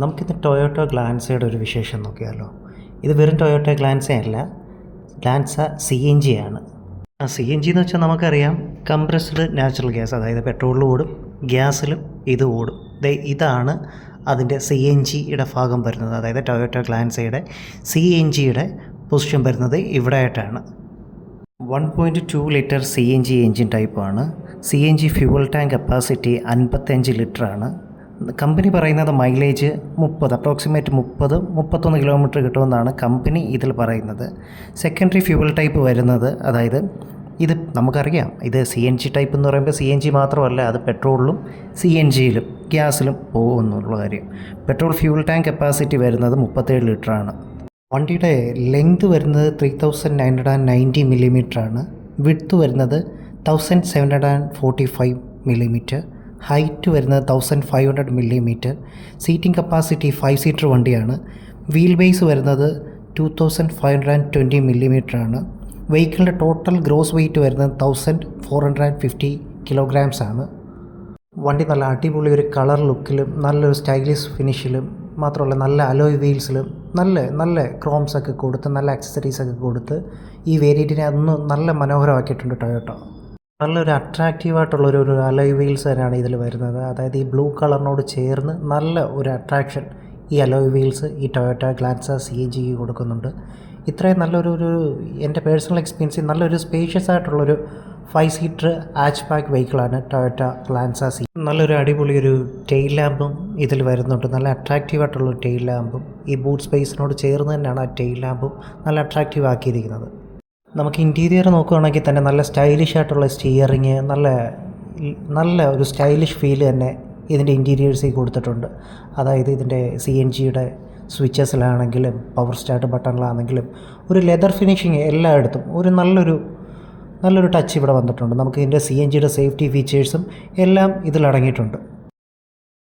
നമുക്കിന്ന് ടൊയോട്ട ഗ്ലാൻസയുടെ ഒരു വിശേഷം നോക്കിയാലോ. ഇത് വെറും ടൊയോട്ട ഗ്ലാൻസ അല്ല, ഗ്ലാൻസ CNG ആണ്. CNG എന്ന് വെച്ചാൽ നമുക്കറിയാം കംപ്രസ്ഡ് നാച്ചുറൽ ഗ്യാസ്, അതായത് പെട്രോളിൽ ഓടും, ഗ്യാസിലും ഇത് ഓടും. ഇതാണ് അതിൻ്റെ CNGയുടെ ഭാഗം വരുന്നത്. അതായത് ടൊയോട്ട ഗ്ലാൻസയുടെ CNGയുടെ പൊസിഷൻ വരുന്നത് ഇവിടെ ആയിട്ടാണ്. 1.2 ലിറ്റർ CNG എൻജിൻ ടൈപ്പാണ്. CNG ഫ്യൂവൽ ടാങ്ക് കപ്പാസിറ്റി 55 ലിറ്ററാണ്. കമ്പനി പറയുന്നത് മൈലേജ് 30, അപ്രോക്സിമേറ്റ് 30-31 കിലോമീറ്റർ കിട്ടുമെന്നാണ് കമ്പനി ഇതിൽ പറയുന്നത്. സെക്കൻഡറി ഫ്യൂവൽ ടൈപ്പ് വരുന്നത്, അതായത് ഇത് നമുക്കറിയാം, ഇത് CNG ടൈപ്പ് എന്ന് പറയുമ്പോൾ CNG മാത്രമല്ല, അത് പെട്രോളിലും CNGയിലും ഗ്യാസിലും പോകുമെന്നുള്ള കാര്യം. പെട്രോൾ ഫ്യൂവൽ ടാങ്ക് കപ്പാസിറ്റി വരുന്നത് 37 ലിറ്ററാണ്. വണ്ടിയുടെ ലെങ്ത് വരുന്നത് 3990 മില്ലിമീറ്ററാണ്. വിഡ്ത്ത് വരുന്നത് 1745 മില്ലിമീറ്റർ. ഹൈറ്റ് വരുന്നത് 1500 മില്ലിമീറ്റർ. സീറ്റിംഗ് കപ്പാസിറ്റി 5 സീറ്റർ വണ്ടിയാണ്. വീൽ ബേസ് വരുന്നത് 2520 മില്ലിമീറ്ററാണ്. വെഹിക്കിളിൻ്റെ ടോട്ടൽ ഗ്രോസ് വെയ്റ്റ് വരുന്നത് 1450 കിലോഗ്രാംസ് ആണ്. വണ്ടി നല്ല അടിപൊളി ഒരു കളർ ലുക്കിലും നല്ലൊരു സ്റ്റൈലിഷ് ഫിനിഷിലും മാത്രമല്ല നല്ല അലോയ് വീൽസിലും നല്ല ക്രോംസൊക്കെ കൊടുത്ത് നല്ല ആക്സസറീസൊക്കെ കൊടുത്ത് ഈ വേരിയൻറ്റിനെ അന്ന് നല്ല മനോഹരമാക്കിയിട്ടുണ്ട് ടൊയോട്ട. നല്ലൊരു അട്രാക്റ്റീവായിട്ടുള്ളൊരു അലോയ് വീൽസ് തന്നെയാണ് ഇതിൽ വരുന്നത്. അതായത് ഈ ബ്ലൂ കളറിനോട് ചേർന്ന് നല്ല ഒരു അട്രാക്ഷൻ ഈ അലോയ് വീൽസ് ഈ ടൊയോട്ട ഗ്ലാൻസ CNG കൊടുക്കുന്നുണ്ട്. ഇത്രയും നല്ലൊരു എൻ്റെ പേഴ്സണൽ എക്സ്പീരിയൻസിൽ നല്ലൊരു സ്പേഷ്യസ് ആയിട്ടുള്ളൊരു 5 സീറ്റർ ഹാച്ച് ബാക്ക് വെഹിക്കിളാണ് ടൊയോട്ട ഗ്ലാൻസ നല്ലൊരു അടിപൊളി ഒരു ടെയിൽ ലാമ്പും ഇതിൽ വരുന്നുണ്ട്. നല്ല അട്രാക്റ്റീവായിട്ടുള്ളൊരു ടെയിൽ ലാമ്പും ഈ ബൂട്ട് സ്പേസിനോട് ചേർന്ന് തന്നെയാണ് ആ ടെയിൽ ലാമ്പും നല്ല അട്രാക്റ്റീവ് ആക്കിയിരിക്കുന്നത്. നമുക്ക് ഇൻറ്റീരിയർ നോക്കുകയാണെങ്കിൽ തന്നെ നല്ല സ്റ്റൈലിഷ് ആയിട്ടുള്ള സ്റ്റിയറിങ്, നല്ല ഒരു സ്റ്റൈലിഷ് ഫീൽ തന്നെ ഇതിൻ്റെ ഇൻറ്റീരിയേഴ്സിൽ കൊടുത്തിട്ടുണ്ട്. അതായത് ഇതിൻ്റെ CNGയുടെ സ്വിച്ചസിലാണെങ്കിലും പവർ സ്റ്റാർട്ട് ബട്ടണിലാണെങ്കിലും ഒരു ലെതർ ഫിനിഷിങ് എല്ലായിടത്തും ഒരു നല്ലൊരു ടച്ച് ഇവിടെ വന്നിട്ടുണ്ട്. നമുക്ക് ഇതിൻ്റെ CNGയുടെ സേഫ്റ്റി ഫീച്ചേഴ്സും എല്ലാം ഇതിലടങ്ങിയിട്ടുണ്ട്.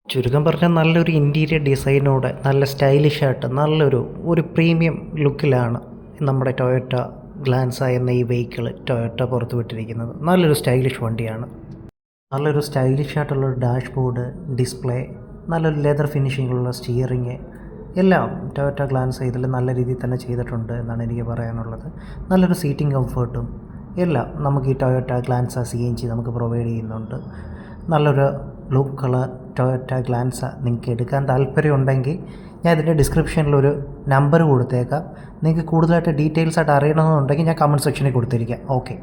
ചുരുക്കം പറഞ്ഞാൽ നല്ലൊരു ഇൻറ്റീരിയർ ഡിസൈനോടെ നല്ല സ്റ്റൈലിഷായിട്ട് ഒരു പ്രീമിയം ലുക്കിലാണ് നമ്മുടെ ടൊയോട്ട ഗ്ലാൻസ എന്ന ഈ വെഹിക്കിൾ ടൊയോട്ട പുറത്തുവിട്ടിരിക്കുന്നത്. നല്ലൊരു സ്റ്റൈലിഷ് വണ്ടിയാണ്. നല്ലൊരു സ്റ്റൈലിഷ് ആയിട്ടുള്ളൊരു ഡാഷ്ബോർഡ്, ഡിസ്പ്ലേ, നല്ലൊരു ലെതർ ഫിനിഷിങ്ങുള്ള സ്റ്റിയറിങ് എല്ലാം ടൊയോട്ട ഗ്ലാൻസ ഇതിൽ നല്ല രീതിയിൽ തന്നെ ചെയ്തിട്ടുണ്ട് എന്നാണ് എനിക്ക് പറയാനുള്ളത്. നല്ലൊരു സീറ്റിംഗ് കംഫർട്ടും എല്ലാം നമുക്ക് ഈ ടൊയോട്ട ഗ്ലാൻസ CNG നമുക്ക് പ്രൊവൈഡ് ചെയ്യുന്നുണ്ട്. നല്ലൊരു ബ്ലൂ കളർ ടൊയോട്ട ഗ്ലാൻസ നിങ്ങൾക്ക് എടുക്കാൻ താല്പര്യമുണ്ടെങ്കിൽ ഞാൻ ഇതിൻ്റെ ഡിസ്ക്രിപ്ഷനിലൊരു നമ്പർ കൊടുത്തേക്കാം. നിങ്ങൾക്ക് കൂടുതലായിട്ട് ഡീറ്റെയിൽസ് ആയിട്ട് അറിയണമെന്നുണ്ടെങ്കിൽ ഞാൻ കമൻറ്റ് സെക്ഷനിൽ കൊടുത്തിരിക്കാം. ഓക്കെ.